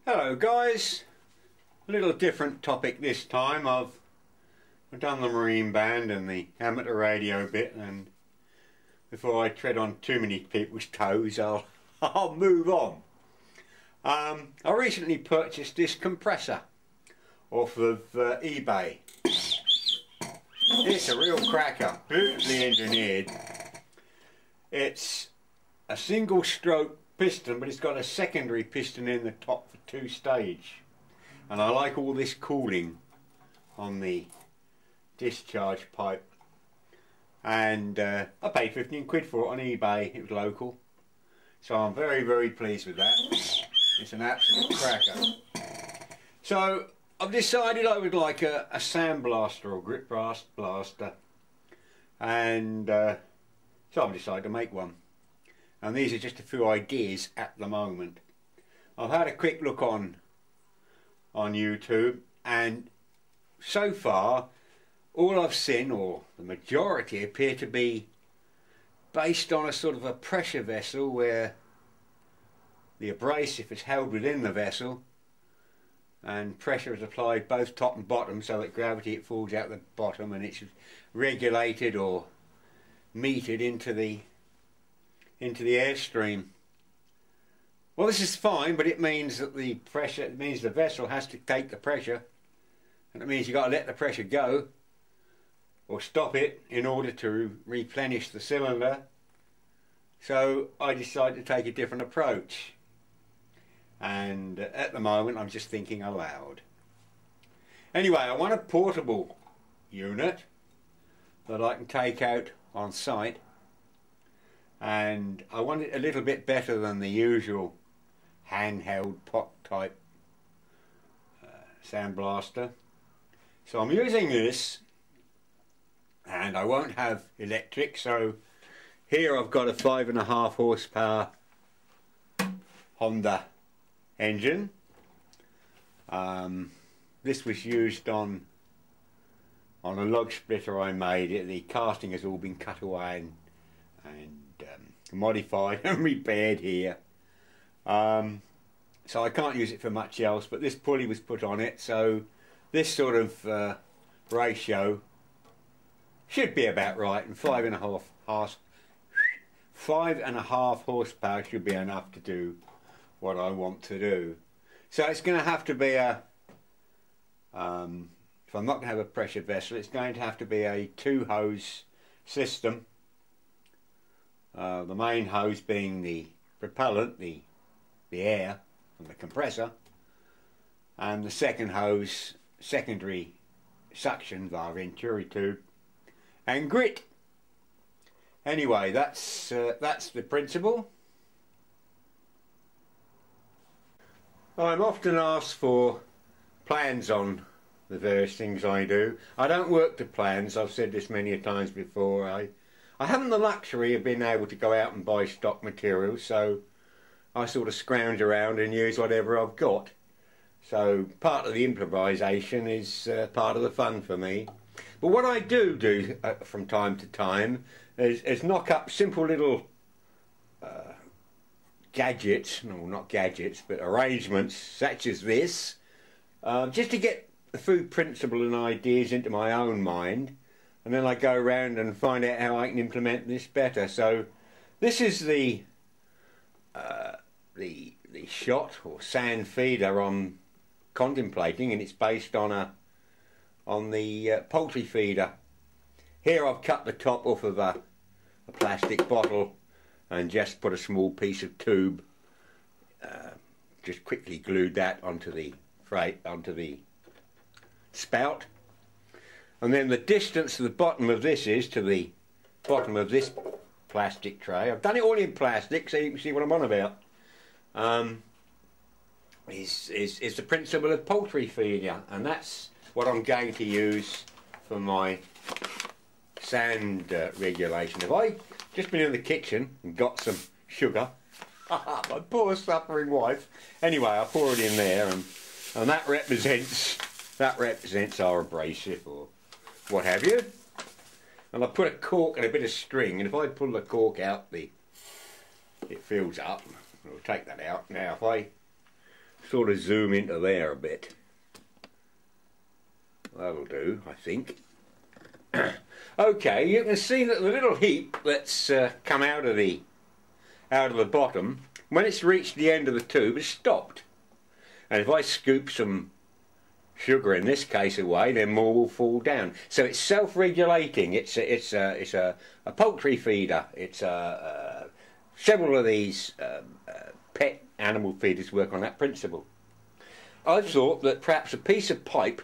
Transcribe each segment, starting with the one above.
Hello guys, a little different topic this time. I've done the marine band and the amateur radio bit, and before I tread on too many people's toes I'll move on. I recently purchased this compressor off of eBay. It's a real cracker, beautifully engineered. It's a single stroke piston, but it's got a secondary piston in the top for 2-stage, and I like all this cooling on the discharge pipe. And I paid 15 quid for it on eBay. It was local, so I'm very pleased with that. It's an absolute cracker. So I've decided I would like a sandblaster or grip blaster, and so I've decided to make one. And these are just a few ideas at the moment. I've had a quick look on YouTube, and so far all I've seen, or the majority, appear to be based on a sort of a pressure vessel where the abrasive is held within the vessel and pressure is applied both top and bottom, so that gravity it falls out the bottom and it's regulated or metered into the airstream. Well, this is fine, but it means that the vessel has to take the pressure, and it means you've got to let the pressure go or stop it in order to replenish the cylinder. So I decided to take a different approach, and at the moment I'm just thinking aloud. Anyway, I want a portable unit that I can take out on site, and I want it a little bit better than the usual handheld pot type sandblaster. So I'm using this, and I won't have electric. So here I've got a 5.5 horsepower Honda engine. This was used on a log splitter I made. The casting has all been cut away and modified and repaired here. So I can't use it for much else, but this pulley was put on it, so this sort of ratio should be about right, and 5.5 horsepower should be enough to do what I want to do. So it's going to have to be a if I'm not going to have a pressure vessel, it's going to have to be a 2-hose system. The main hose being the propellant, the air from the compressor, and the second hose, secondary suction via venturi tube and grit. Anyway, that's the principle. I'm often asked for plans on the various things I do. I don't work to plans. I've said this many times before. I haven't the luxury of being able to go out and buy stock materials, so I sort of scrounge around and use whatever I've got. So part of the improvisation is part of the fun for me. But what I do from time to time is knock up simple little gadgets, no, not gadgets, but arrangements such as this, just to get the food principle and ideas into my own mind, and then I go around and find out how I can implement this better. So this is the shot or sand feeder I'm contemplating, and it's based on the poultry feeder. Here I've cut the top off of a plastic bottle and just put a small piece of tube, just quickly glued that onto the spout, and then the distance to the bottom of this is to the bottom of this plastic tray. I've done it all in plastic so you can see what I'm on about. Is the principle of poultry feeder, and that's what I'm going to use for my sand regulation. If I just been in the kitchen and got some sugar, my poor suffering wife. Anyway, I pour it in there, and that represents our abrasive or what have you. And I put a cork and a bit of string, and if I pull the cork out, it fills up. I'll take that out. Now if I sort of zoom into there a bit. That'll do, I think. Okay, you can see that the little heap that's come out of the bottom, when it's reached the end of the tube, has stopped. And if I scoop some sugar in this case away, then more will fall down. So it's self-regulating. It's a poultry feeder. It's several of these pet animal feeders work on that principle. I thought that perhaps a piece of pipe,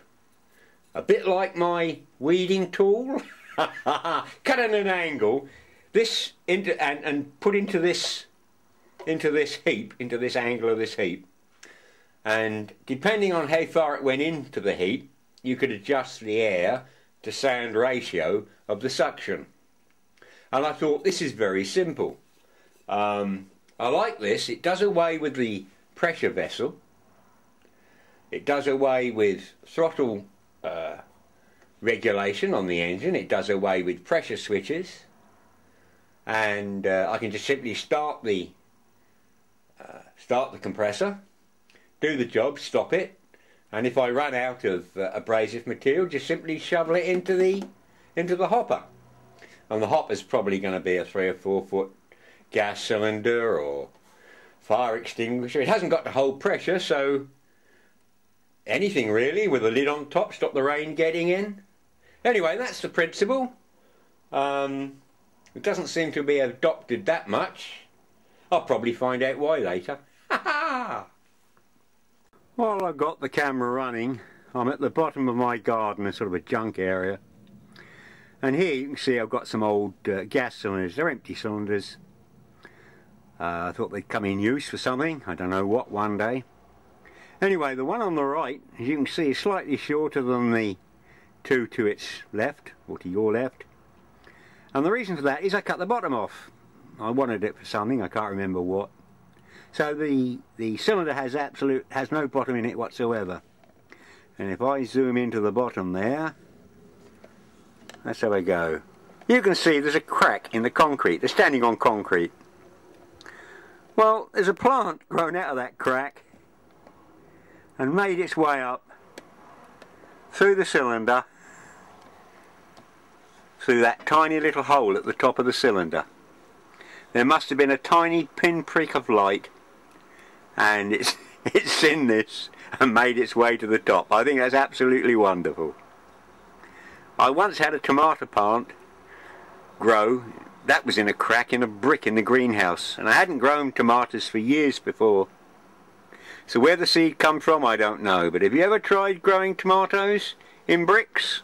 a bit like my weeding tool, cut at an angle, this into and put into this heap, into this angle of this heap, and depending on how far it went into the heap, you could adjust the air to sound ratio of the suction. And I thought, this is very simple. I like this. It does away with the pressure vessel. It does away with throttle regulation on the engine. It does away with pressure switches, and I can just simply start the compressor, do the job, stop it, and if I run out of abrasive material, just simply shovel it into the hopper. And the hopper's probably going to be a 3 or 4 foot gas cylinder or fire extinguisher. It hasn't got to hold pressure, so anything really with a lid on top, stop the rain getting in. Anyway, that's the principle. It doesn't seem to be adopted that much. I'll probably find out why later. While I've got the camera running, I'm at the bottom of my garden, a sort of a junk area. And here you can see I've got some old gas cylinders. They're empty cylinders. I thought they'd come in use for something. I don't know what, one day. Anyway, the one on the right, as you can see, is slightly shorter than the two to its left, or to your left. And the reason for that is I cut the bottom off. I wanted it for something, I can't remember what. So the cylinder has no bottom in it whatsoever. And if I zoom into the bottom there, that's how I go. You can see there's a crack in the concrete. They're standing on concrete. Well, there's a plant grown out of that crack and made its way up through the cylinder, through that tiny little hole at the top of the cylinder. There must have been a tiny pinprick of light, and it's in this and made its way to the top. I think that's absolutely wonderful. I once had a tomato plant grow. That was in a crack in a brick in the greenhouse, and I hadn't grown tomatoes for years before. So where the seed come from, I don't know. But have you ever tried growing tomatoes in bricks?